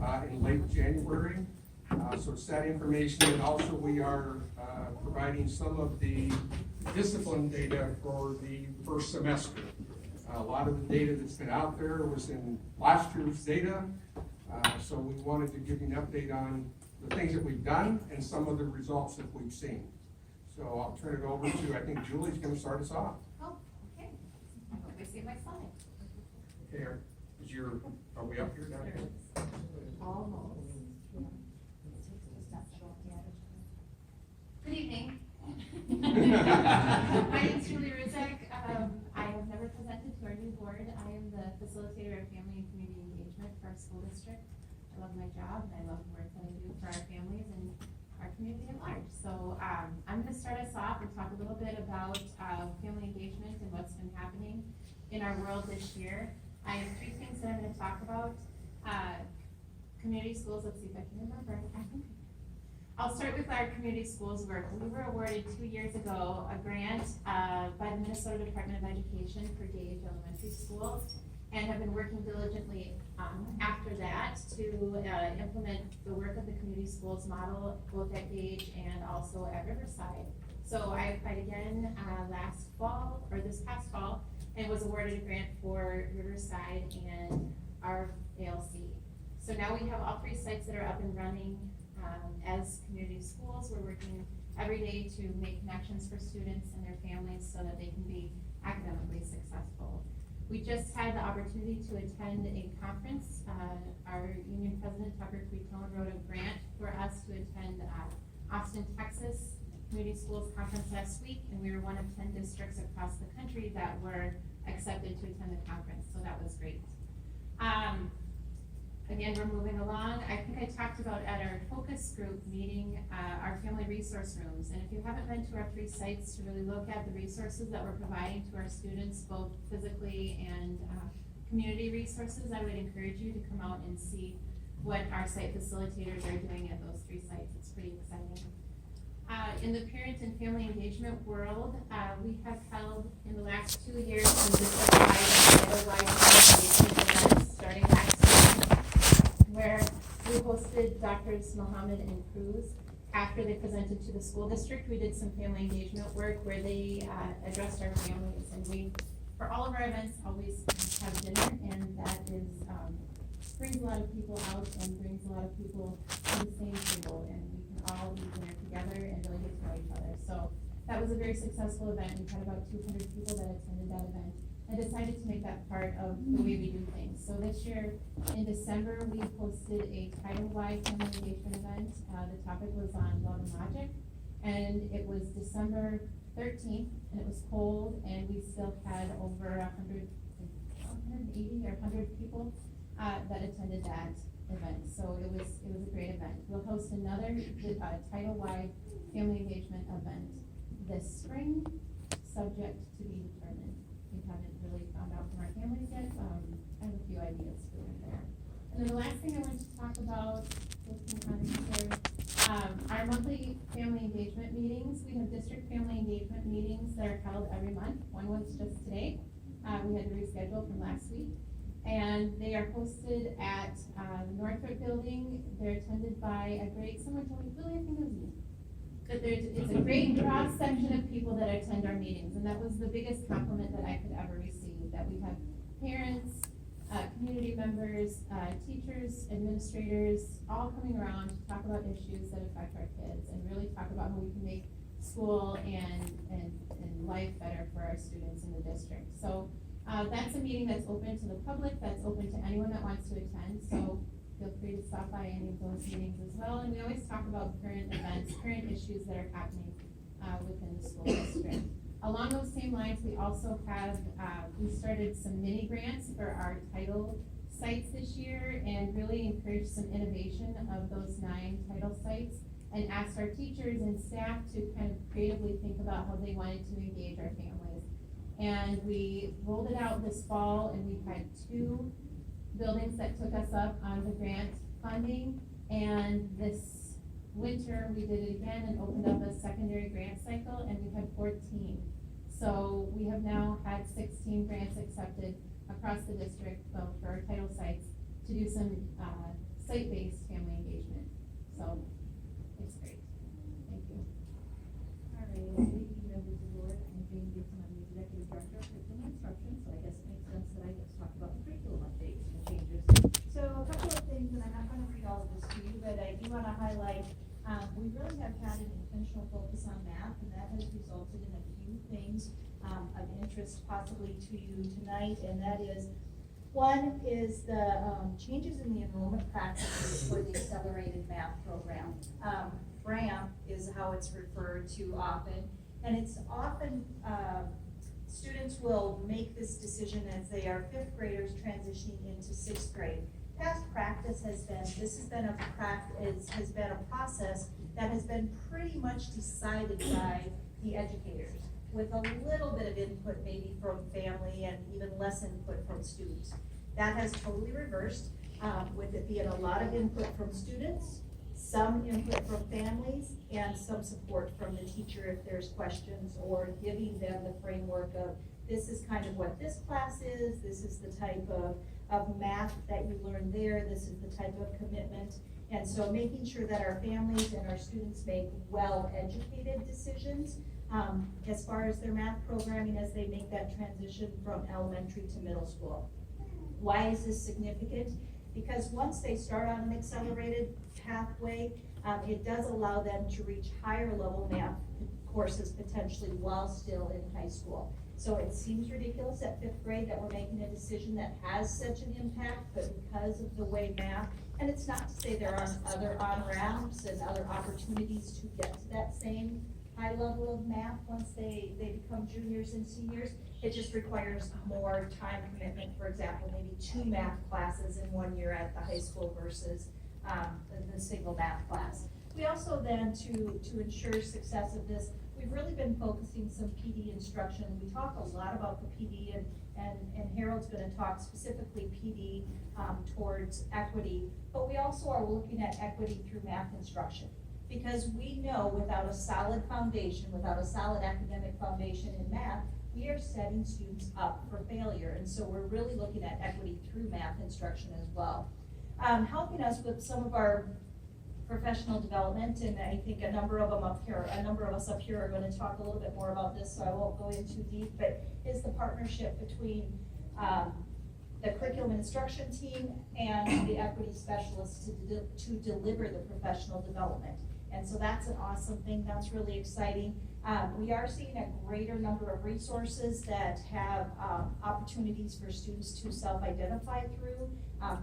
in late January. So it's that information, and also we are providing some of the discipline data for the first semester. A lot of the data that's been out there was in last year's data, so we wanted to give you an update on the things that we've done and some of the results that we've seen. So I'll turn it over to, I think Julie's gonna start us off. Oh, okay. I hope I see my slide. Okay, are we up here now? Almost. Good evening. My name is Julie Ruzek. I have never presented to our new board. I am the facilitator of family and community engagement for our school district. I love my job and I love the work that I do for our families and our community at large. So I'm going to start us off and talk a little bit about family engagement and what's been happening in our world this year. I have three things that I'm going to talk about. Community schools, let's see if I can remember. I'll start with our community schools work. We were awarded 2 years ago a grant by the Minnesota Department of Education for Gage Elementary School, and have been working diligently after that to implement the work of the community schools model both at Gage and also at Riverside. So I applied again this past fall, and was awarded a grant for Riverside and our ALC. So now we have all three sites that are up and running as community schools. We're working every day to make connections for students and their families so that they can be academically successful. We just had the opportunity to attend a conference. Our union president, Tucker Quitone, wrote a grant for us to attend Austin, Texas Community Schools Conference last week, and we were one of 10 districts across the country that were accepted to attend the conference, so that was great. Again, we're moving along. I think I talked about at our focus group meeting, our family resource rooms. And if you haven't been to our three sites to really look at the resources that we're providing to our students, both physically and community resources, I would encourage you to come out and see what our site facilitators are doing at those three sites. It's pretty exciting. In the parent and family engagement world, we have held in the last 2 years some district-wide events starting last year, where we hosted Drs. Mohammed and Cruz. After they presented to the school district, we did some family engagement work where they addressed our families. And we, for all of our events, always have dinner, and that is brings a lot of people out and brings a lot of people to the same table, and we can all eat dinner together and really get to know each other. So that was a very successful event. We had about 200 people that attended that event, and decided to make that part of the way we do things. So this year, in December, we hosted a title-wide family engagement event. The topic was on love and logic, and it was December 13th, and it was cold, and we still had over 180 or 100 people that attended that event. So it was a great event. We'll host another title-wide family engagement event this spring, subject to be determined. We haven't really found out from our families yet. I have a few ideas for them there. And then the last thing I wanted to talk about, looking on here, our monthly family engagement meetings. We have district family engagement meetings that are held every month. One was just today. We had to reschedule from last week. And they are hosted at the Northrop Building. They're attended by a great, someone told me, Billy, I think it was you, that it's a great cross section of people that attend our meetings, and that was the biggest compliment that I could ever receive, that we have parents, community members, teachers, administrators, all coming around to talk about issues that affect our kids, and really talk about how we can make school and life better for our students in the district. So that's a meeting that's open to the public, that's open to anyone that wants to attend, so feel free to stop by any of those meetings as well. And we always talk about current events, current issues that are happening within the school district. Along those same lines, we also have, we started some mini grants for our title sites this year, and really encouraged some innovation of those 9 title sites, and asked our teachers and staff to kind of creatively think about how they wanted to engage our families. And we rolled it out this fall, and we've had 2 buildings that took us up on the grant funding, and this winter we did it again and opened up a secondary grant cycle, and we had 14. So we have now had 16 grants accepted across the district for our title sites to do some site-based family engagement. So it's great. Thank you. All right, maybe members of the board, I'm Jane Gibson, I'm the Executive Director of Curriculum and Instruction, so I guess it makes sense that I get to talk about the curriculum updates and changes. So a couple of things, and I'm not gonna read all of this to you, but I do wanna highlight, we really have had an intentional focus on math, and that has resulted in a few things, of interest possibly to you tonight, and that is, one is the, changes in the enrollment practices for the accelerated math program. RAMP is how it's referred to often, and it's often, students will make this decision as they are fifth graders transitioning into sixth grade. Past practice has been, this has been a process that has been pretty much decided by the educators, with a little bit of input maybe from family and even less input from students. That has totally reversed, with it being a lot of input from students, some input from families, and some support from the teacher if there's questions, or giving them the framework of, this is kind of what this class is, this is the type of math that you learn there, this is the type of commitment. And so making sure that our families and our students make well-educated decisions as far as their math programming as they make that transition from elementary to middle school. Why is this significant? Because once they start on an accelerated pathway, it does allow them to reach higher level math courses potentially while still in high school. So it seems ridiculous at fifth grade that we're making a decision that has such an impact, but because of the way math, and it's not to say there aren't other on-ramps and other opportunities to get to that same high level of math once they become juniors and seniors. It just requires more time commitment, for example, maybe 2 math classes in 1 year at the high school versus the single math class. We also then, to ensure success of this, we've really been focusing some PD instruction. We talk a lot about the PD, and Harold's gonna talk specifically PD towards equity, but we also are looking at equity through math instruction. Because we know without a solid foundation, without a solid academic foundation in math, we are setting students up for failure. And so we're really looking at equity through math instruction as well. Helping us with some of our professional development, and I think a number of us up here are going to talk a little bit more about this, so I won't go in too deep, but is the partnership between the curriculum and instruction team and the equity specialists to deliver the professional development. And so that's an awesome thing, that's really exciting. We are seeing a greater number of resources that have opportunities for students to self-identify through,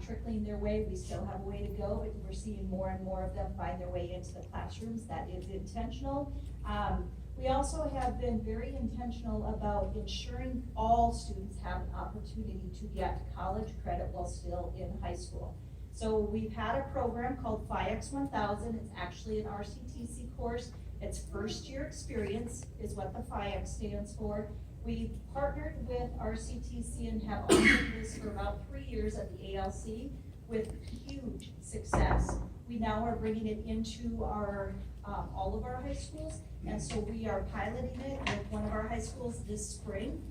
trickling their way. We still have a way to go, but we're seeing more and more of them find their way into the classrooms. That is intentional. We also have been very intentional about ensuring all students have an opportunity to get college credit while still in high school. So we've had a program called FIEX 1000. It's actually an RCTC course. It's first year experience is what the FIEX stands for. We partnered with RCTC and have offered this for about 3 years at the ALC with huge success. We now are bringing it into our all of our high schools, and so we are piloting it with one of our high schools this spring,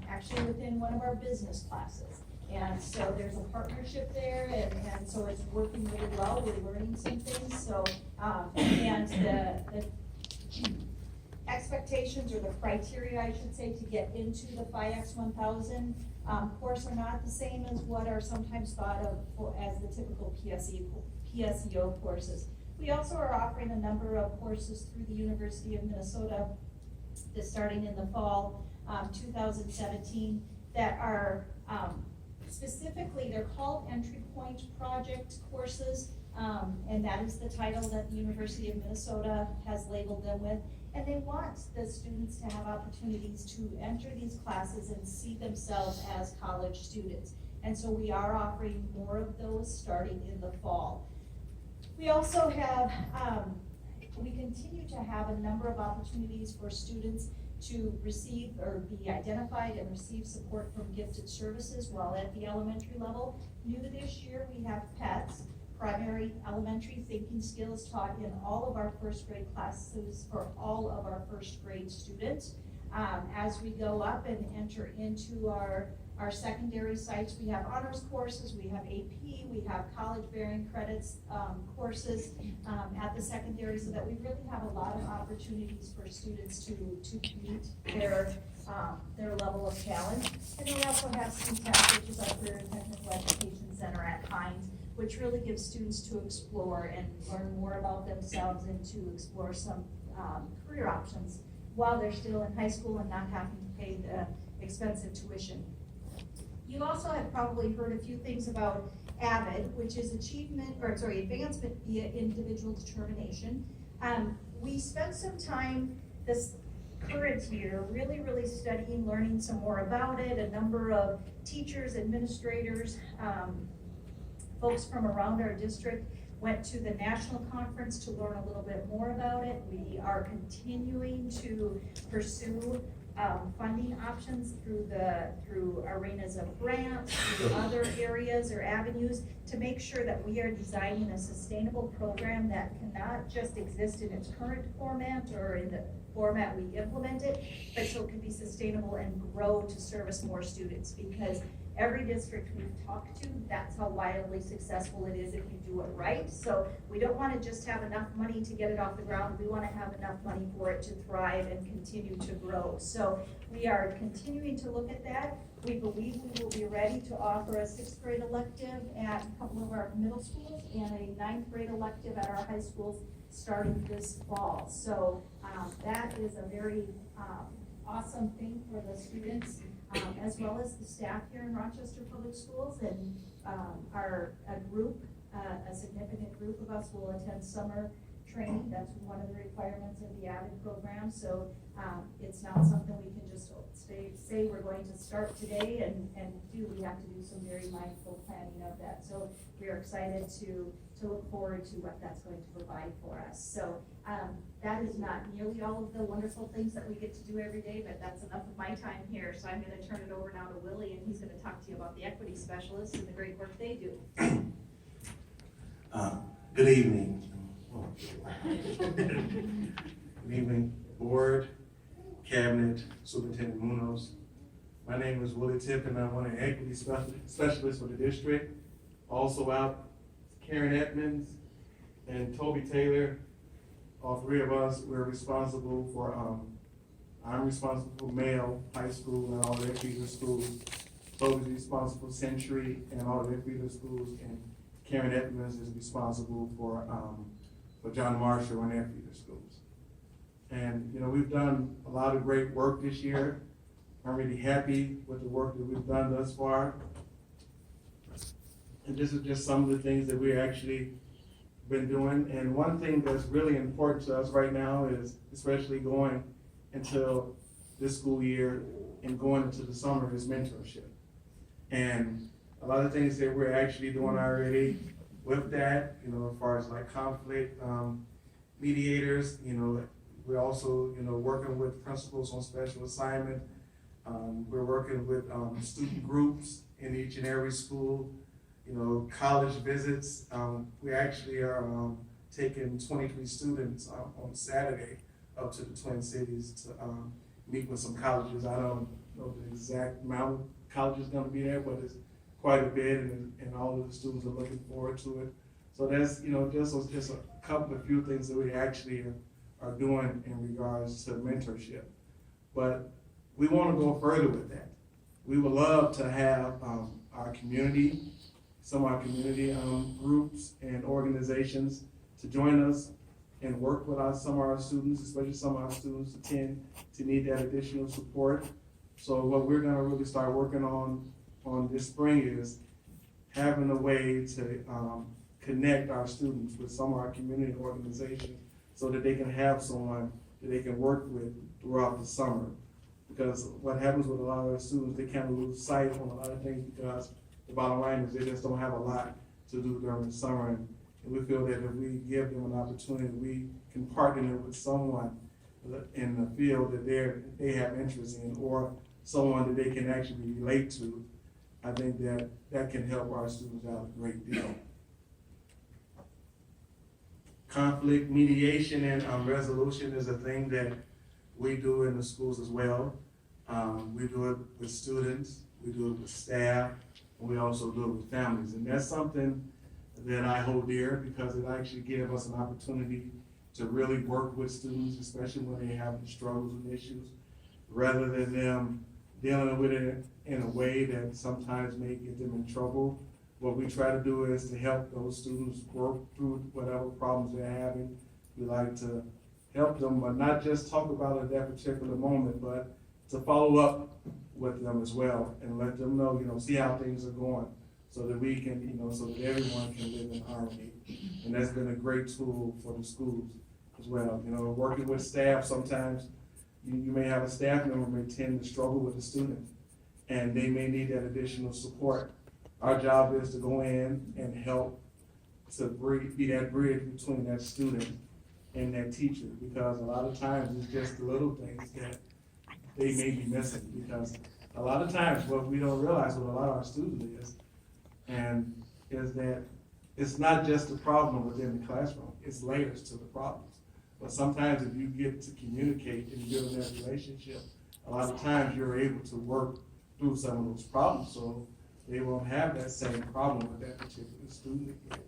actually within one of our business classes. And so there's a partnership there, and so it's working really well. We're learning some things. So, and the expectations or the criteria, I should say, to get into the FIEX 1000 course are not the same as what are sometimes thought of as the typical PSEO courses. We also are offering a number of courses through the University of Minnesota that's starting in the fall 2017 that are specifically, they're called Entry Point Project courses, and that is the title that the University of Minnesota has labeled them with. And they want the students to have opportunities to enter these classes and see themselves as college students. And so we are offering more of those starting in the fall. We also have, we continue to have a number of opportunities for students to receive or be identified and receive support from gifted services while at the elementary level. New this year, we have PETS, primary elementary thinking skills, taught in all of our first grade classes for all of our first grade students. As we go up and enter into our Our secondary sites, we have honors courses, we have AP, we have college bearing credits, courses, at the secondary, so that we really have a lot of opportunities for students to meet their level of challenge. And then we also have CTEC, which is our Career and Technical Education Center at Hines, which really gives students to explore and learn more about themselves and to explore some career options while they're still in high school and not having to pay the expensive tuition. You also have probably heard a few things about AVID, which is advancement via individual determination. We spent some time this current year really studying, learning some more about it. A number of teachers, administrators, folks from around our district went to the national conference to learn a little bit more about it. We are continuing to pursue funding options through arenas of grants, through other areas or avenues, to make sure that we are designing a sustainable program that cannot just exist in its current format or in the format we implement it, but so it can be sustainable and grow to service more students. Because every district we've talked to, that's how wildly successful it is if you do it right. So we don't want to just have enough money to get it off the ground. We want to have enough money for it to thrive and continue to grow. So we are continuing to look at that. We believe we will be ready to offer a 6th grade elective at a couple of our middle schools and a 9th grade elective at our high schools starting this fall. So that is a very awesome thing for the students, as well as the staff here in Rochester Public Schools. And a significant group of us will attend summer training. That's one of the requirements of the AVID program. So it's not something we can just say we're going to start today and do. We have to do some very mindful planning of that. So we are excited to look forward to what that's going to provide for us. So that is not nearly all of the wonderful things that we get to do every day, but that's enough of my time here. So I'm going to turn it over now to Willie, and he's going to talk to you about the equity specialists and the great work they do. Good evening. Good evening, board, cabinet, Superintendent Munoz. My name is Willie Tip, and I'm one of the equity specialists for the district. Also out, Karen Edmonds and Toby Taylor. All three of us, we're responsible for, I'm responsible for Mayo High School and all their feeder schools. Toby's responsible for Century and all their feeder schools, and Karen Edmonds is responsible for John Marshall and their feeder schools. And, you know, we've done a lot of great work this year. I'm really happy with the work that we've done thus far. And this is just some of the things that we've actually been doing. And one thing that's really important to us right now is, especially going into this school year and going into the summer, is mentorship. And a lot of things that we're actually doing already with that, you know, as far as like conflict mediators, you know, we're also, you know, working with principals on special assignment. We're working with student groups in each and every school, you know, college visits. We actually are taking 23 students on Saturday up to the Twin Cities to meet with some colleges. I don't know the exact amount of colleges going to be there, but it's quite a bit, and all of the students are looking forward to it. So that's, you know, just a couple of few things that we actually are doing in regards to mentorship. But we want to go further with that. We would love to have our community, some of our community groups and organizations to join us and work with some of our students, especially some of our students who tend to need that additional support. So what we're gonna really start working on this spring is having a way to connect our students with some of our community organizations so that they can have someone that they can work with throughout the summer. Because what happens with a lot of the students, they kind of lose sight on a lot of things because the bottom line is they just don't have a lot to do during the summer. And we feel that if we give them an opportunity, we can partner them with someone in the field that they have interest in, or someone that they can actually relate to. I think that can help our students out a great deal. Conflict mediation and resolution is a thing that we do in the schools as well. We do it with students, we do it with staff, and we also do it with families. And that's something that I hold dear because it actually gives us an opportunity to really work with students, especially when they're having struggles and issues, rather than them dealing with it in a way that sometimes may get them in trouble. What we try to do is to help those students work through whatever problems they're having. We like to help them, but not just talk about it at that particular moment, but to follow up with them as well and let them know, see how things are going so that we can, so that everyone can live in harmony. And that's been a great tool for the schools as well. Working with staff, sometimes you may have a staff member may tend to struggle with a student and they may need that additional support. Our job is to go in and help to be that bridge between that student and that teacher, because a lot of times it's just the little things that they may be missing, because a lot of times what we don't realize what a lot of our students is that it's not just the problem within the classroom, it's layers to the problems. But sometimes if you get to communicate and build that relationship, a lot of times you're able to work through some of those problems, so they won't have that same problem with that particular student again.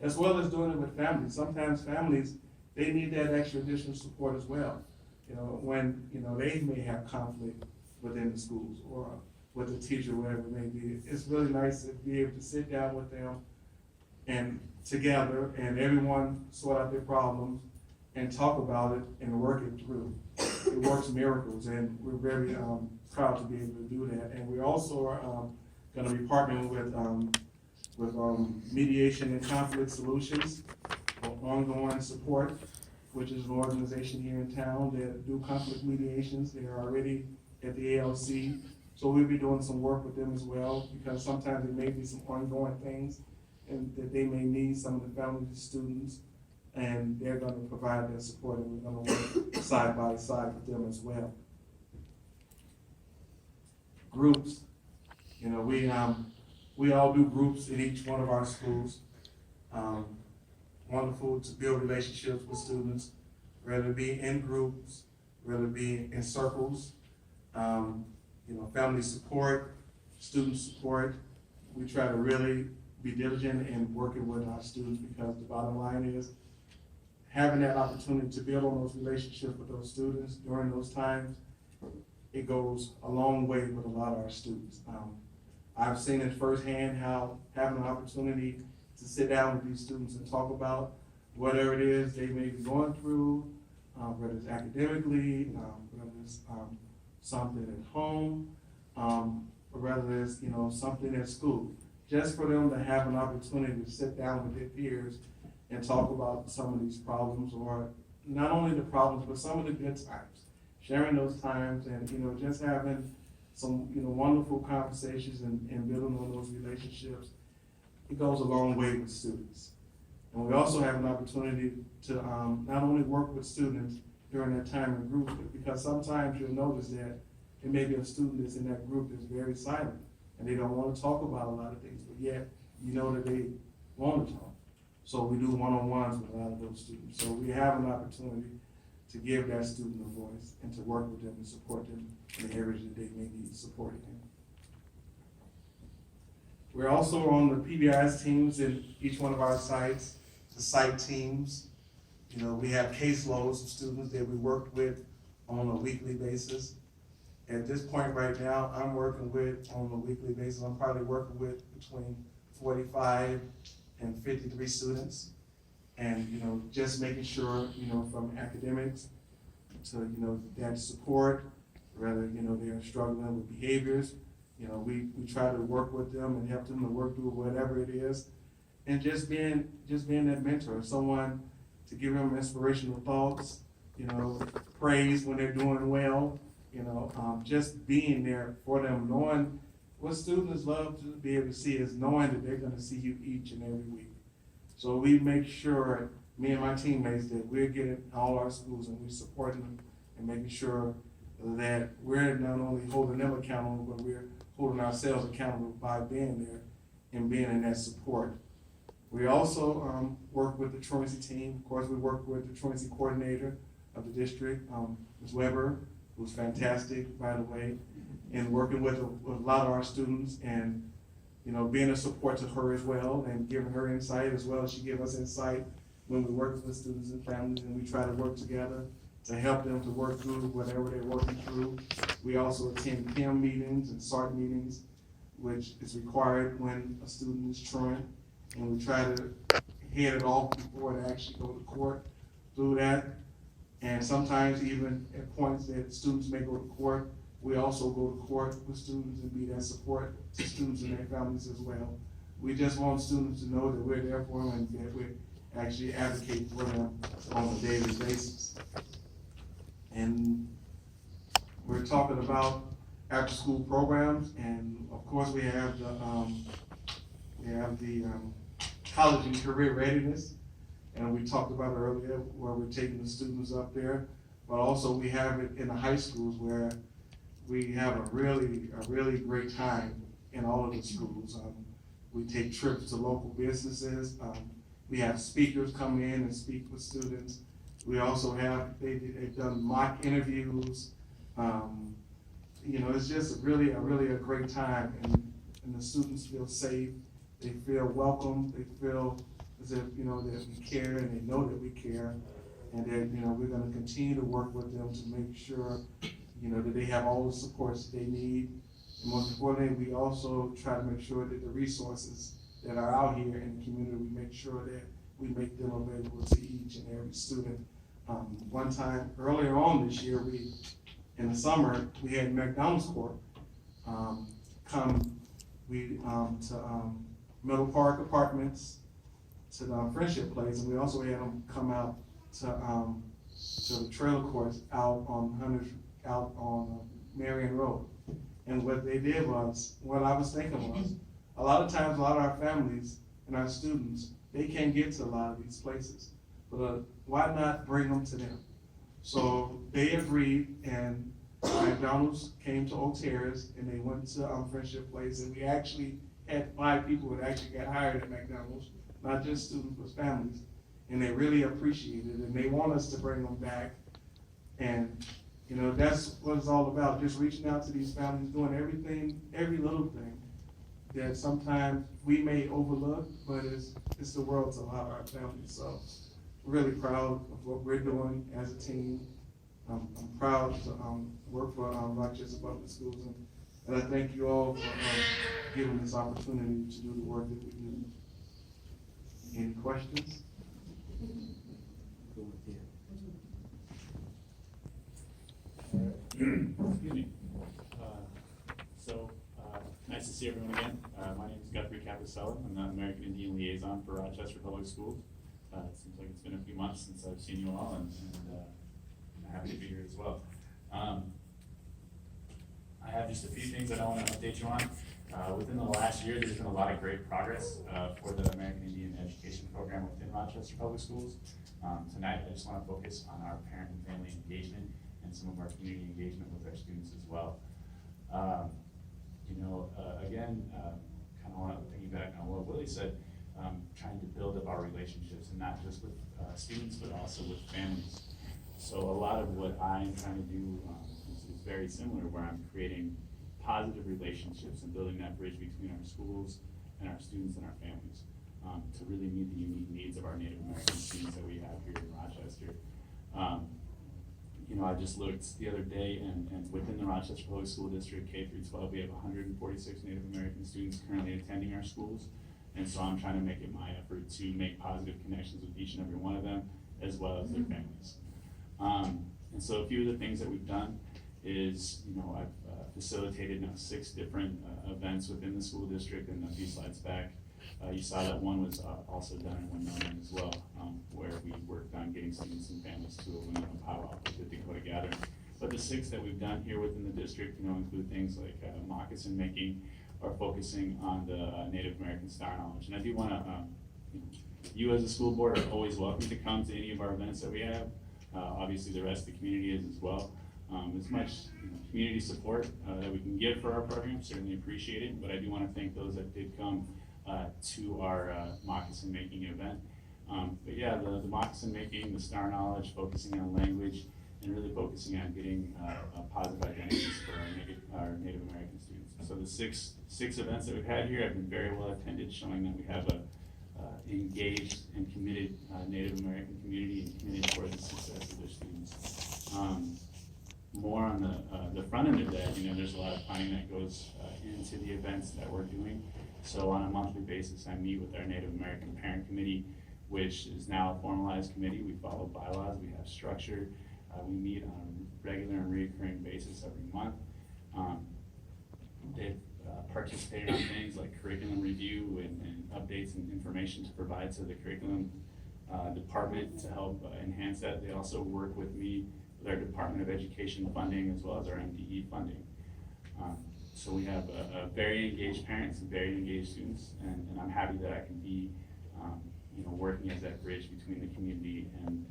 As well as doing it with families. Sometimes families, they need that extra additional support as well. When, they may have conflict within the schools or with the teacher, whatever it may be. It's really nice to be able to sit down with them and together and everyone sort out their problems and talk about it and work it through. It works miracles, and we're very proud to be able to do that. And we also are going to be partnering with Mediation and Conflict Solutions for ongoing support, which is an organization here in town that do conflict mediations. They are already at the ALC, so we'll be doing some work with them as well, because sometimes there may be some ongoing things and that they may need some of the families and students, and they're going to provide that support, and we're going to work side by side with them as well. Groups, we all do groups in each one of our schools. Wonderful to build relationships with students, whether it be in groups, whether it be in circles, family support, student support. We try to really be diligent in working with our students, because the bottom line is having that opportunity to build on those relationships with those students during those times, it goes a long way with a lot of our students. I've seen it firsthand how having an opportunity to sit down with these students and talk about whatever it is they may be going through, whether it's academically, whether it's something at home, or whether it's something at school. Just for them to have an opportunity to sit down with their peers and talk about some of these problems, or not only the problems, but some of the good times. Sharing those times and just having some wonderful conversations and building on those relationships. It goes a long way with students. And we also have an opportunity to not only work with students during that time in group, because sometimes you'll notice that there may be a student that's in that group that's very silent and they don't want to talk about a lot of things, but yet that they want to talk. So we do one-on-ones with a lot of those students. So we have an opportunity to give that student a voice and to work with them and support them in the areas that they may need support in. We're also on the PBIS teams in each one of our sites, the site teams. We have caseloads of students that we work with on a weekly basis. At this point right now, I'm working with, on a weekly basis, I'm probably working with between 45 and 53 students. And, just making sure, from academics to, that support, whether, they're struggling with behaviors, we try to work with them and help them to work through whatever it is. And just being that mentor, someone to give them inspirational thoughts, praise when they're doing well, just being there for them, knowing what students love to be able to see is knowing that they're going to see you each and every week. So we make sure, me and my teammates, that we're getting all our schools and we're supporting them and making sure that we're not only holding them accountable, but we're holding ourselves accountable by being there and being in that support. We also work with the truancy team. Of course, we work with the truancy coordinator of the district, Ms. Weber, who's fantastic, by the way. and working with a lot of our students and, you know, being a support to her as well and giving her insight as well as she gives us insight when we work with students and families, and we try to work together to help them to work through whatever they're working through. We also attend PIM meetings and SART meetings, which is required when a student is truant, and we try to head it off before they actually go to court through that. And sometimes even at points that students may go to court, we also go to court with students and be that support to students and their families as well. We just want students to know that we're there for them and that we actually advocate for them on a daily basis. And we're talking about after-school programs, and of course we have the college and career readiness, and we talked about it earlier where we're taking the students up there, but also we have it in the high schools where we have a really great time in all of the schools. We take trips to local businesses. We have speakers come in and speak with students. We also have, they've done mock interviews. You know, it's just really a great time, and the students feel safe. They feel welcome. They feel as if, you know, that we care, and they know that we care, and that, you know, we're going to continue to work with them to make sure, you know, that they have all the supports they need. And most importantly, we also try to make sure that the resources that are out here in the community, we make sure that we make them available to each and every student. One time earlier on this year, in the summer, we had McDonald's Corp come to Middle Park Apartments, to the Friendship Place, and we also had them come out to the trailer courts out on Marion Road. And what they did was, what I was thinking was, a lot of times, a lot of our families and our students, they can't get to a lot of these places, but why not bring them to them? So they agreed, and McDonald's came to Oak Terrace, and they went to Friendship Place, and we actually had 5 people that actually got hired at McDonald's, not just students, but families, and they really appreciate it, and they want us to bring them back. And, you know, that's what it's all about, just reaching out to these families, doing everything, every little thing that sometimes we may overlook, but it's the world to a lot of our families. So really proud of what we're doing as a team. I'm proud to work for Rochester Public Schools, and I thank you all for giving this opportunity to do the work that we do. Any questions? Excuse me. Nice to see everyone again. My name is Guthrie Capicella. I'm the American Indian Liaison for Rochester Public Schools. It seems like it's been a few months since I've seen you all, and I'm happy to be here as well. I have just a few things that I want to update you on. Within the last year, there's been a lot of great progress for the American Indian Education Program within Rochester Public Schools. Tonight, I just want to focus on our parent and family engagement and some of our community engagement with our students as well. Again, kind of want to piggyback on what Willie said, trying to build up our relationships, and not just with students, but also with families. So a lot of what I'm trying to do is very similar, where I'm creating positive relationships and building that bridge between our schools and our students and our families, to really meet the unique needs of our Native American students that we have here in Rochester. I just looked the other day, and within the Rochester Public School District, K through 12, we have 146 Native American students currently attending our schools. And so I'm trying to make it my effort to make positive connections with each and every one of them, as well as their families. And so a few of the things that we've done is, I've facilitated now 6 different events within the school district, and a few slides back, you saw that one was also done in Winona as well, where we worked on getting students and families to a Winona powwow with the Dakota Gathering. But the 6 that we've done here within the district, include things like moccasin making, or focusing on the Native American Star Knowledge. And I do want to, you as a school board are always welcome to come to any of our events that we have. Obviously, the rest of the community is as well. As much community support that we can give for our program, certainly appreciate it. But I do want to thank those that did come to our moccasin making event. But yeah, the moccasin making, the Star Knowledge, focusing on language, and really focusing on getting positive identities for our Native American students. So the six events that we've had here have been very well attended, showing that we have a engaged and committed Native American community and committed towards the success of their students. More on the front end of that, there's a lot of planning that goes into the events that we're doing. So on a monthly basis, I meet with our Native American Parent Committee, which is now a formalized committee. We follow bylaws, we have structure. We meet on a regular and recurring basis every month. They've participated in things like curriculum review and updates and information to provide to the curriculum department to help enhance that. They also work with me with our Department of Education funding as well as our MDE funding. So we have a very engaged parents and very engaged students, and I'm happy that I can be working as that bridge between the community and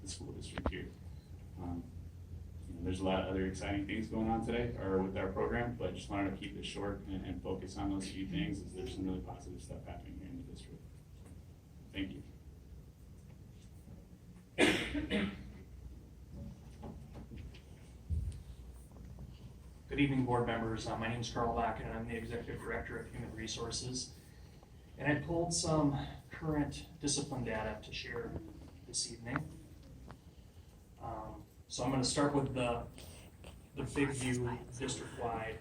the school district here. There's a lot of other exciting things going on today, or with our program, but just wanted to keep it short and focus on those few things, as there's some really positive stuff happening here in the district. Thank you. Good evening, board members. My name is Carl Bakken, and I'm the Executive Director of Human Resources. And I pulled some current discipline data to share this evening. So I'm going to start with the big view district-wide.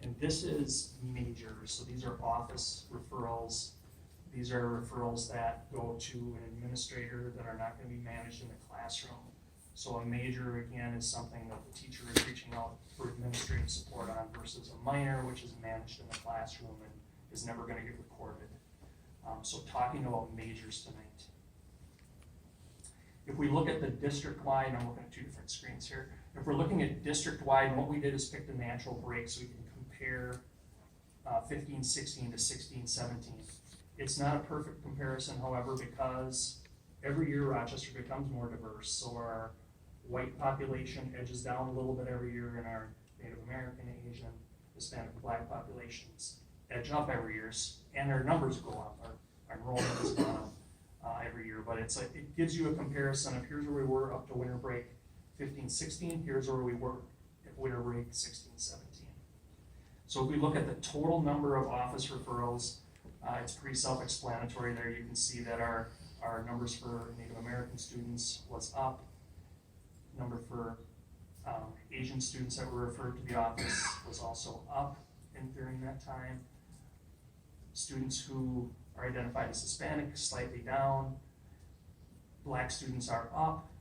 And this is major. So these are office referrals. These are referrals that go to an administrator that are not going to be managed in the classroom. So a major, again, is something that the teacher is reaching out for administrative support on versus a minor, which is managed in the classroom and is never going to get recorded. So talking about majors tonight. If we look at the district-wide, I'm looking at two different screens here. If we're looking at district-wide, what we did is pick the natural break so we can compare 15-16 to 16-17. It's not a perfect comparison, however, because every year Rochester becomes more diverse. So our white population edges down a little bit every year, and our Native American, Asian, Hispanic, Black populations edge up every year, and our numbers go up. Our enrollment has gone up every year, but it gives you a comparison of here's where we were up to winter break 15-16, here's where we were at winter break 16-17. So if we look at the total number of office referrals, it's pretty self-explanatory there. You can see that our numbers for Native American students was up. Number for Asian students that were referred to the office was also up during that time. Students who are identified as Hispanic, slightly down. Black students are up,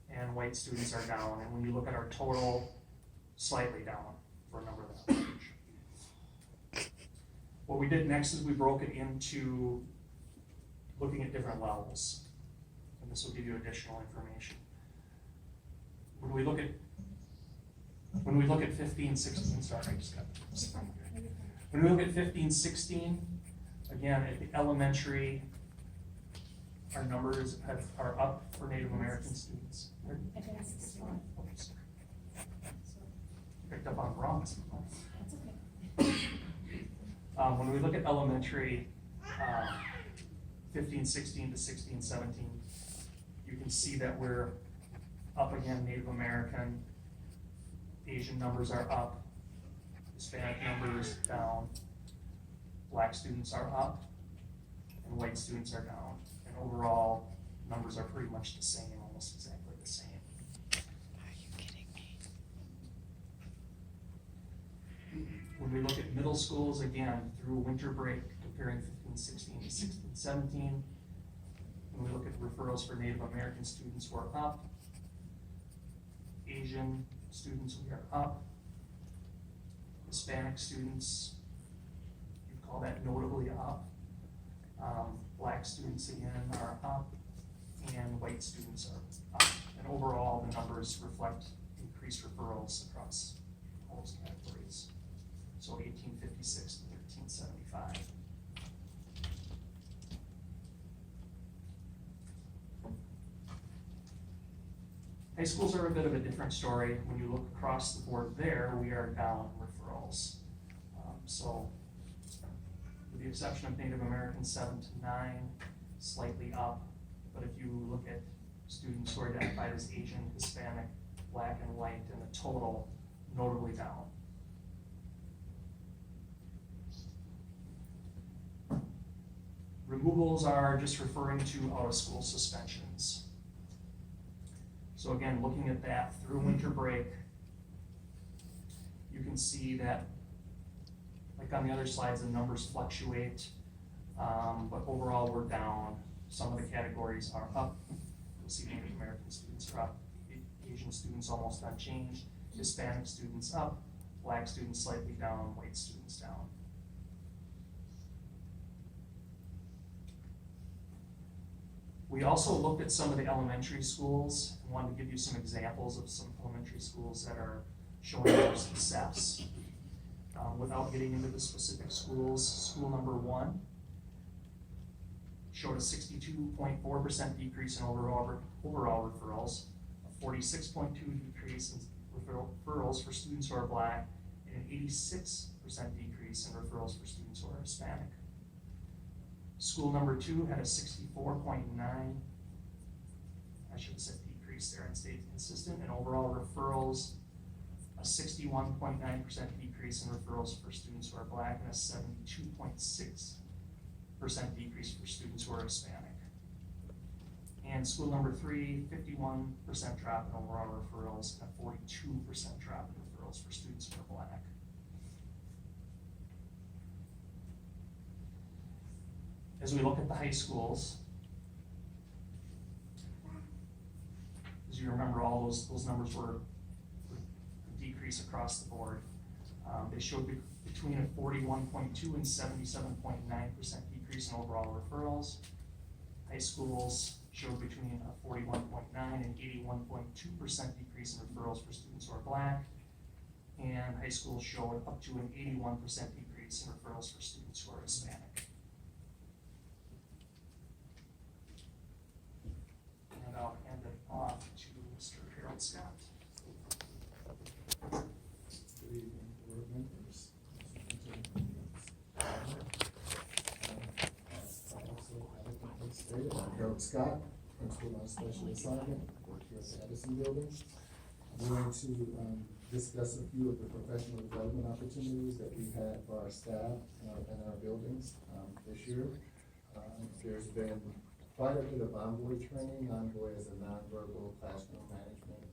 and white students are down. And when you look at our total, slightly down for a number that range. What we did next is we broke it into looking at different levels. And this will give you additional information. When we look at 15-16, sorry, I just got this. When we look at 15-16, again, at the elementary, our numbers are up for Native American students. Picked up on wrongs. When we look at elementary, 15-16 to 16-17, you can see that we're up again. Native American, Asian numbers are up, Hispanic numbers down, Black students are up, and white students are down. And overall, numbers are pretty much the same, almost exactly the same. Are you kidding me? When we look at middle schools, again, through winter break, comparing 15-16 to 16-17, when we look at referrals for Native American students, we're up. Asian students, we are up. Hispanic students, you'd call that notably up. Black students, again, are up, and white students are up. And overall, the numbers reflect increased referrals across all those categories. So 1856 to 1375. High schools are a bit of a different story. When you look across the board there, we are down referrals. So with the exception of Native American 7 to 9, slightly up. But if you look at students who are identified as Asian, Hispanic, Black, and white, and the total notably down. Removals are just referring to out-of-school suspensions. So again, looking at that through winter break, you can see that, like on the other slides, the numbers fluctuate, but overall we're down. Some of the categories are up. You'll see Native American students are up, Asian students almost unchanged, Hispanic students up, Black students slightly down, white students down. We also looked at some of the elementary schools and wanted to give you some examples of some elementary schools that are showing their success. Without getting into the specific schools, school number 1 showed a 62.4% decrease in overall referrals, a 46.2% decrease in referrals for students who are Black, and an 86% decrease in referrals for students who are Hispanic. School number 2 had a 64.9, I should have said decrease there and stayed consistent, and overall referrals, a 61.9% decrease in referrals for students who are Black, and a 72.6% decrease for students who are Hispanic. And school number 3, 51% drop in overall referrals, and a 42% drop in referrals for students who are Black. As we look at the high schools, as you remember, all those numbers were a decrease across the board. They showed between a 41.2 and 77.9% decrease in overall referrals. High schools showed between a 41.9 and 81.2% decrease in referrals for students who are Black, and high schools showed up to an 81% decrease in referrals for students who are Hispanic. And I'll hand it off to Mr. Harold Scott. Good evening, board members. I'm Harold Scott, Principal on Special Assignment, work here at the Edison Building. I'm going to discuss a few of the professional development opportunities that we've had for our staff in our buildings this year. There's been quite a bit of Envoy training. Envoy is a nonverbal classroom management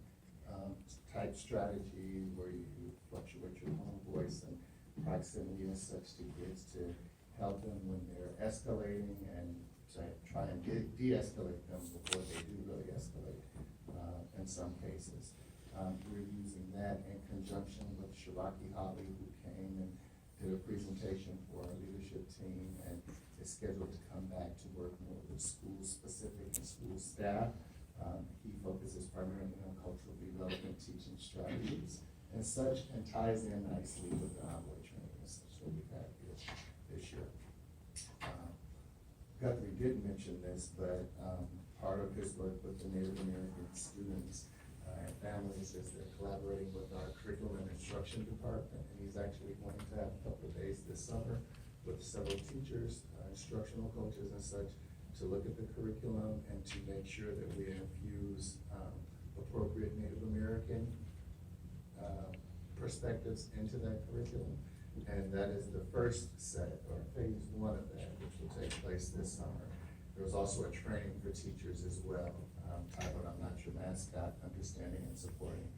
type strategy where you fluctuate your tone of voice and proximity and such to kids to help them when they're escalating and to try and de-escalate them before they do really escalate in some cases. We're using that in conjunction with Shiraki Holly, who came and did a presentation for our leadership team and is scheduled to come back to work more with school-specific and school staff. He focuses primarily on culturally relevant teaching strategies and such, and ties in nicely with the Envoy training and such that we've had here this year. Guthrie did mention this, but part of his work with the Native American students and families is they're collaborating with our curriculum and instruction department, and he's actually going to have a couple of days this summer with several teachers, instructional coaches and such, to look at the curriculum and to make sure that we infuse appropriate Native American perspectives into that curriculum. And that is the first set, or phase 1 of that, which will take place this summer. There was also a training for teachers as well, titled "I'm Not Your Mascot, Understanding and Supporting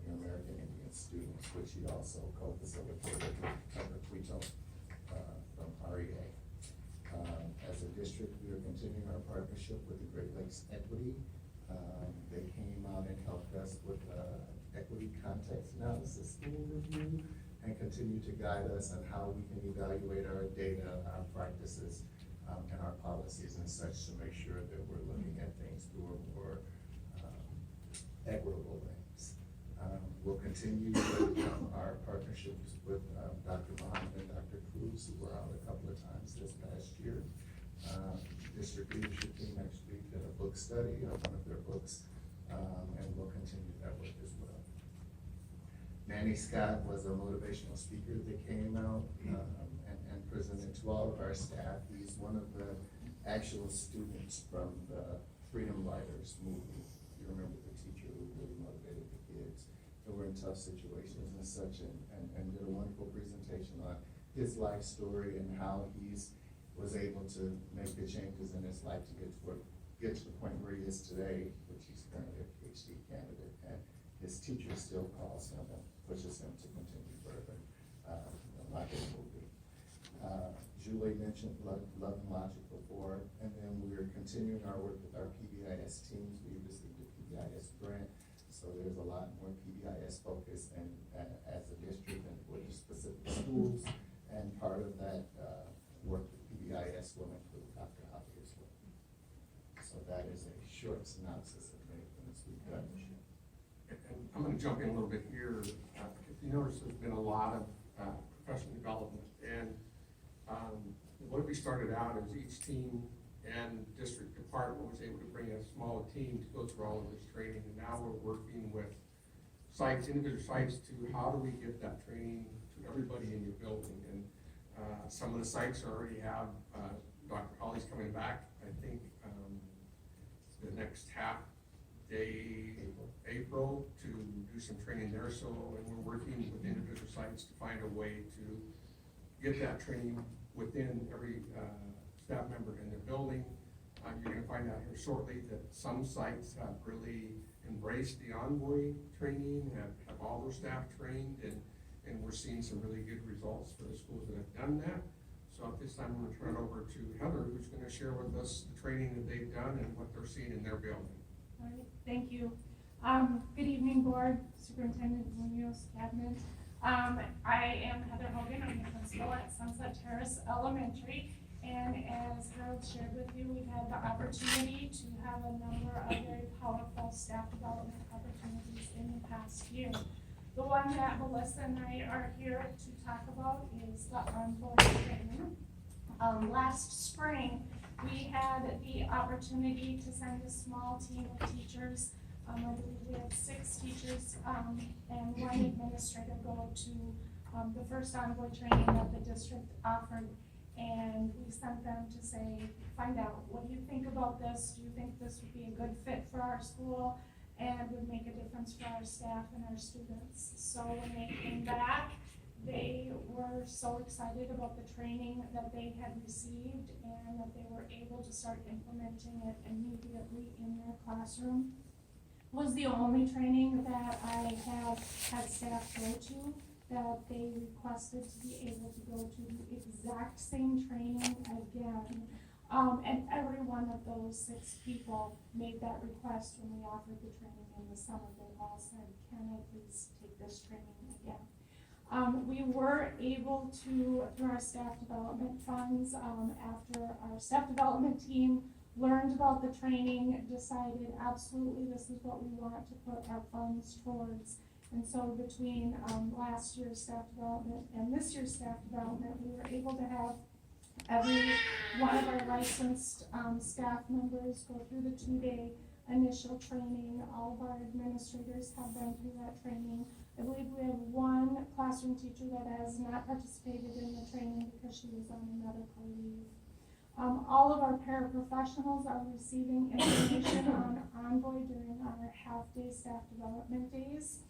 Your American Indian Students," which he also co-facilitated with Tucker Quito from REA. As a district, we are continuing our partnership with the Great Lakes Equity. They came out and helped us with equity context analysis tool review and continue to guide us on how we can evaluate our data, our practices, and our policies and such to make sure that we're looking at things through a more equitable lens. We'll continue with our partnerships with Dr. Bond and Dr. Cruz, who were out a couple of times this past year. District leadership team actually did a book study on one of their books, and we'll continue that work as well. Manny Scott was a motivational speaker that came out and presented to all of our staff. He's one of the actual students from the Freedom Riders movie. You remember the teacher who really motivated the kids who were in tough situations and such, and did a wonderful presentation on his life story and how he's was able to make the changes in his life to get to the point where he is today, which he's currently a PhD candidate, and his teacher still calls him and pushes him to continue further, like a movie. Julie mentioned Love and Logic before, and then we're continuing our work with our PBIS teams. We received a PBIS grant, so there's a lot more PBIS focus and as a district and with the specific schools, and part of that work with PBIS will include Dr. Holly as well. So that is a short synopsis of many things we've done this year. And I'm gonna jump in a little bit here. If you notice, there's been a lot of professional development, and what we started out is each team and district department was able to bring a small team to go through all of this training, and now we're working with sites, individual sites, to how do we get that training to everybody in your building. And some of the sites already have, Dr. Holly's coming back, I think, the next half day, April, to do some training there. So, and we're working with individual sites to find a way to get that training within every staff member in their building. You're gonna find out here shortly that some sites have really embraced the Envoy training, have all their staff trained, and we're seeing some really good results for the schools that have done that. So at this time, I'm gonna turn it over to Heather, who's gonna share with us the training that they've done and what they're seeing in their building. All right, thank you. Good evening, Board, Superintendent Munoz, Cabinet. I am Heather Hogan, I'm the principal at Sunset Terrace Elementary. And as Harold shared with you, we've had the opportunity to have a number of very powerful staff development opportunities in the past year. The one that Melissa and I are here to talk about is the Envoy training. Last spring, we had the opportunity to send a small team of teachers. I believe we had 6 teachers and 1 administrator go to the first Envoy training that the district offered. And we sent them to say, find out, what do you think about this? Do you think this would be a good fit for our school and would make a difference for our staff and our students? So when they came back, they were so excited about the training that they had received and that they were able to start implementing it immediately in their classroom. It was the only training that I have had staff go to, that they requested to be able to go to the exact same training again. And every one of those 6 people made that request when we offered the training in the summer. They all said, can I please take this training again? We were able to, through our staff development funds, after our staff development team learned about the training, decided absolutely this is what we want to put our funds towards. And so between last year's staff development and this year's staff development, we were able to have every one of our licensed staff members go through the 2-day initial training. All of our administrators have been through that training. I believe we have 1 classroom teacher that has not participated in the training because she was on a medical leave. All of our paraprofessionals are receiving information on Envoy during our half-day staff development days.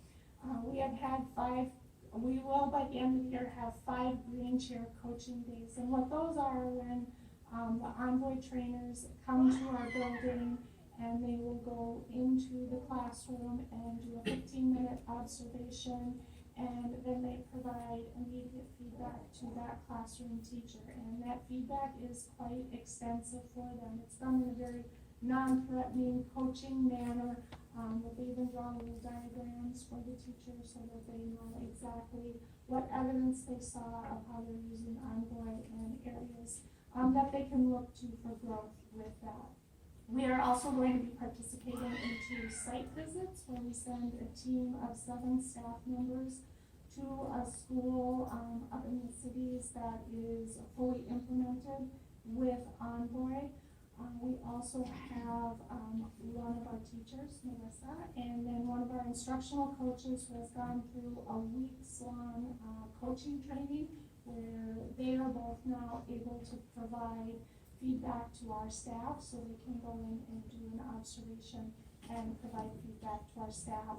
We have had 5, we will by the end of the year have 5 green chair coaching days. And what those are when the Envoy trainers come to our building and they will go into the classroom and do a 15-minute observation, and then they provide immediate feedback to that classroom teacher. And that feedback is quite extensive for them. It's done in a very non-threatening coaching manner. But they even draw little diagrams for the teacher so that they know exactly what evidence they saw of how they're using Envoy and areas that they can look to for growth with that. We are also going to be participating into site visits where we send a team of 7 staff members to a school up in the cities that is fully implemented with Envoy. We also have one of our teachers, Melissa, and then one of our instructional coaches who has gone through a weeks-long coaching training where they are both now able to provide feedback to our staff, so they can go in and do an observation and provide feedback to our staff.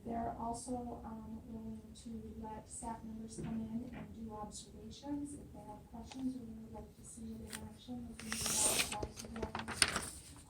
They're also willing to let staff members come in and do observations if they have questions or they would like to see it in action. They can do that as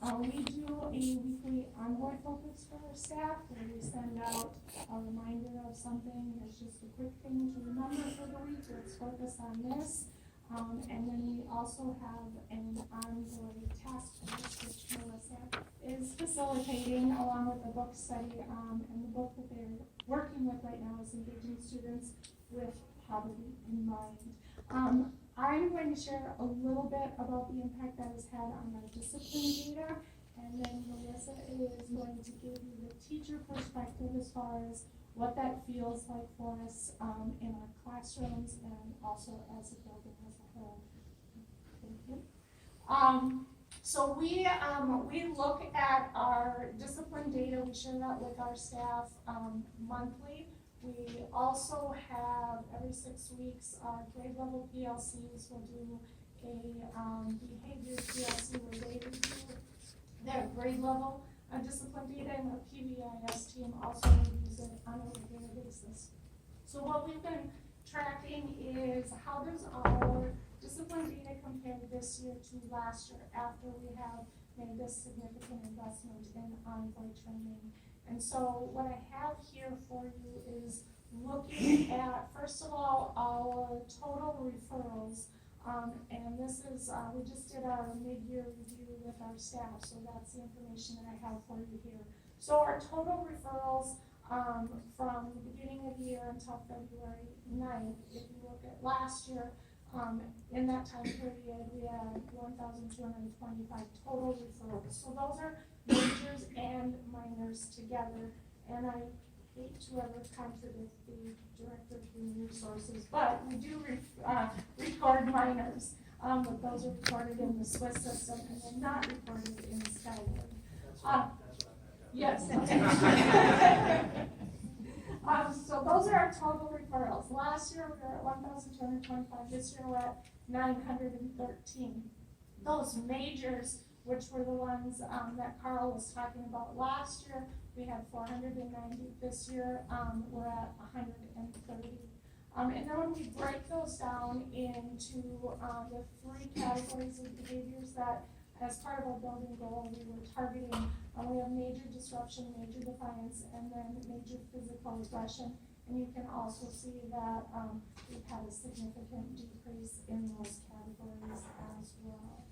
well. We do a weekly onboard focus for our staff where we send out a reminder of something. It's just a quick thing to remember for the week. Let's focus on this. And then we also have an onboard task force, which Melissa is facilitating along with the book study. And the book that they're working with right now is engaging students with poverty in mind. I'm going to share a little bit about the impact that has had on our discipline data. And then Melissa is going to give you the teacher perspective as far as what that feels like for us in our classrooms and also as a building as a whole. Thank you. So we look at our discipline data. We share that with our staff monthly. We also have every 6 weeks our grade level PLCs will do a behavior PLC where they review their grade level discipline data, and our PBIS team also reviews it on a regular basis. So what we've been tracking is how does our discipline data compare this year to last year after we have made this significant investment in Envoy training. And so what I have here for you is looking at, first of all, our total referrals. And this is, we just did our mid-year review with our staff, so that's the information that I have for you here. So our total referrals from the beginning of the year until February 9th, if you look at last year, in that time period, we had 1,225 total referrals. So those are majors and minors together. And I hate to ever contradict the Director of Human Resources, but we do record minors. But those are recorded in the Swiss system and they're not recorded in Skyward. Yes. So those are our total referrals. Last year we were at 1,225. This year we're at 913. Those majors, which were the ones that Carl was talking about last year, we had 490. This year we're at 130. And then when we break those down into the 3 categories of behaviors that, as part of our building goal, we were targeting, we have major disruption, major defiance, and then major physical aggression. And you can also see that we've had a significant decrease in those categories as well.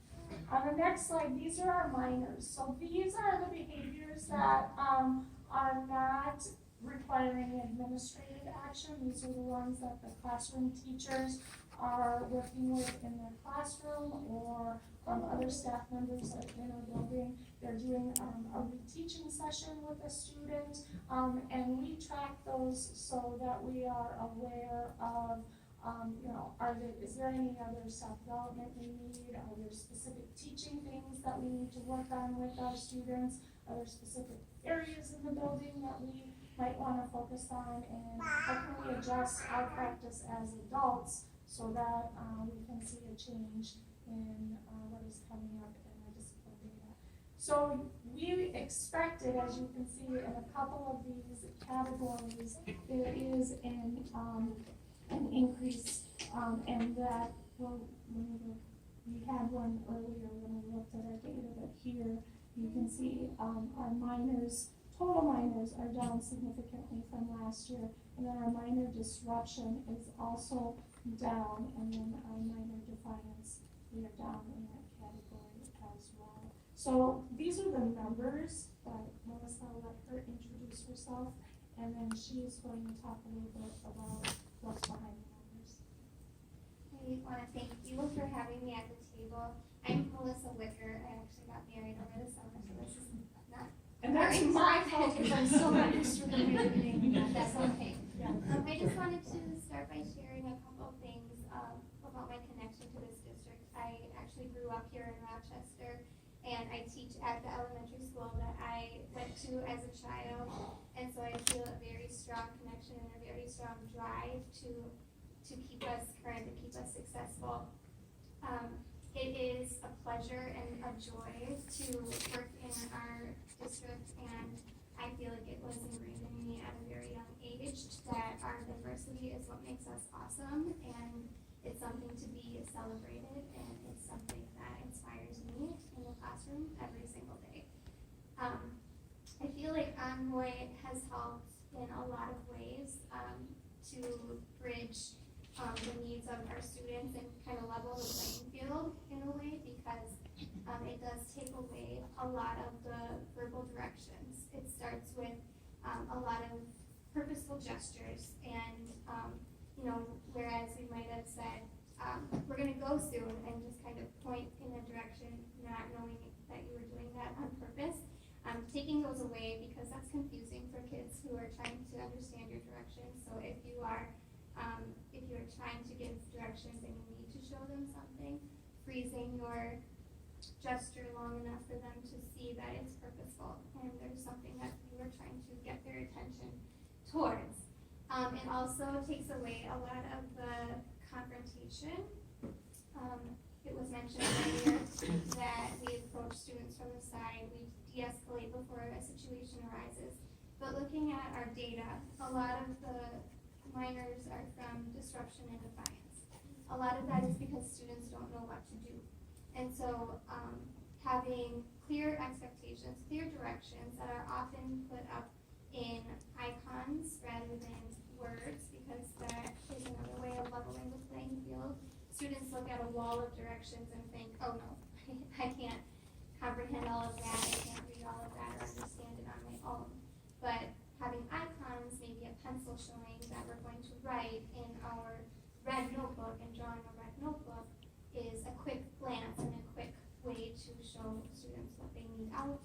On the next slide, these are our minors. So these are the behaviors that are not requiring administrative action. These are the ones that the classroom teachers are working with in their classroom or other staff members in our building. They're doing a reteaching session with a student, and we track those so that we are aware of is there any other self-development we need? Are there specific teaching things that we need to work on with our students? Are there specific areas in the building that we might want to focus on? And how can we adjust our practice as adults so that we can see a change in what is coming up in our discipline data? So we expected, as you can see in a couple of these categories, there is an increase, and that, well, we had one earlier when we looked at our data, but here you can see our minors, total minors are down significantly from last year, and then our minor disruption is also down, and then our minor defiance, we are down in that category as well. So these are the numbers, but Melissa, I'll let her introduce herself, and then she's going to talk a little bit about what's behind the numbers. I want to thank you for having me at the table. I'm Melissa Wicker. I actually got married over the summer, so this is not. And that's my fault because I'm so not used to the beginning. That's okay. Yeah. I just wanted to start by sharing a couple of things about my connection to this district. I actually grew up here in Rochester, and I teach at the elementary school that I went to as a child, and so I feel a very strong connection and a very strong drive to keep us current, to keep us successful. It is a pleasure and a joy to work in our district, and I feel like it was ingrained in me at a very young age that our diversity is what makes us awesome, and it's something to be celebrated, and it's something that inspires me in the classroom every single day. I feel like Envoy has helped in a lot of ways to bridge the needs of our students and kind of level the playing field in a way, because it does take away a lot of the verbal directions. It starts with a lot of purposeful gestures, and whereas we might have said, we're gonna go soon, and just kind of point in a direction, not knowing that you were doing that on purpose. Taking those away, because that's confusing for kids who are trying to understand your directions. So if you're trying to give directions and you need to show them something, freezing your gesture long enough for them to see that it's purposeful and there's something that you are trying to get their attention towards. It also takes away a lot of the confrontation. It was mentioned earlier that we approach students from the side, we de-escalate before a situation arises. But looking at our data, a lot of the minors are from disruption and defiance. A lot of that is because students don't know what to do. And so having clear expectations, clear directions that are often put up in icons rather than words, because that is another way of leveling the playing field. Students look at a wall of directions and think, oh no, I can't comprehend all of that, I can't read all of that or understand it on my own. But having icons, maybe a pencil showing that we're going to write in our red notebook and drawing a red notebook is a quick glance and a quick way to show students what they need out